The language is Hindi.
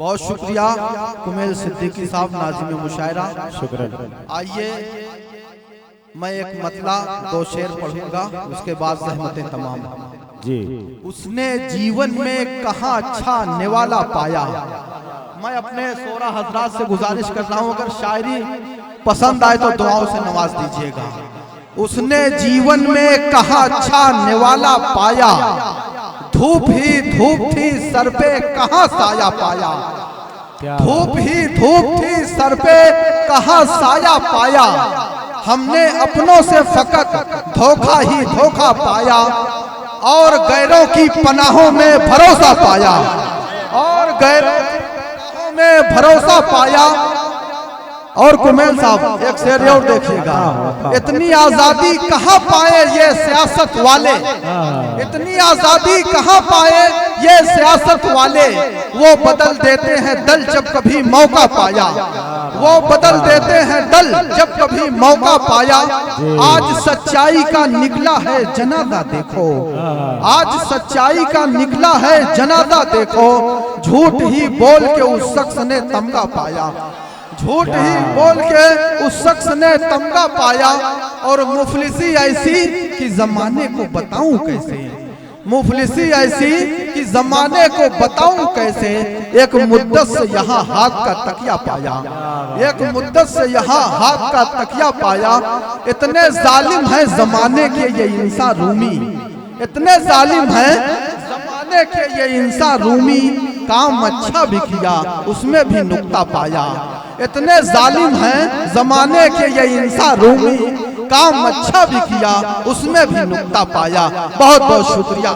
बहुत शुक्रिया कुमेल सिद्दीकी साहब नाज़िम मुशायरा। शुक्रिया। आइए मैं एक मतला दो शेर पढ़ूंगा, उसके बाद ज़हमतें तमाम जी। उसने जीवन में कहाँ अच्छा निवाला पाया। मैं अपने सोरा हजरात से गुजारिश कर रहा हूँ, अगर शायरी पसंद आए तो दुआओं से नवाज दीजिएगा। उसने जीवन में कहाँ अच्छा निवाला पाया, धूप ही धूप थी सर पे कहाँ साया पाया। धूप ही धूप थी सर पे कहाँ साया पाया। हमने अपनों से फकत धोखा ही धोखा पाया, और गैरों की पनाहों में भरोसा पाया। और गैरों की पनाहों में भरोसा पाया। और कुमेल साहब एक शेर और देखिएगा, इतनी आजादी कहाँ पाए ये सियासत वाले। इतनी आजादी कहाँ पाए ये सियासत वाले। वो बदल देते हैं दल जब कभी मौका पाया। वो बदल देते हैं दल जब कभी मौका पाया। आज सच्चाई का निकला है जनाजा देखो। आज सच्चाई का निकला है जनाजा देखो। झूठ ही बोल के उस शख्स ने तमगा पाया। झूठ ही बोल के उस शख्स ने तमगा पाया। और मुफलिसी ऐसी कि जमाने को बताऊं कैसे। मुफलिसी ऐसी कि जमाने को बताऊं कैसे। एक मुद्दत से यहाँ हाथ का तकिया पाया। एक मुद्दत से यहाँ हाथ का तकिया पाया। इतने जालिम है जमाने के ये इंसान रूमी। इतने जालिम है जमाने के ये इंसान रूमी। काम अच्छा भी किया उसमें भी नुक्ता पाया। इतने जालिम हैं जमाने के ये इंसान रूमी। काम अच्छा भी किया उसमें भी नुक्ता पाया। बहुत बहुत शुक्रिया।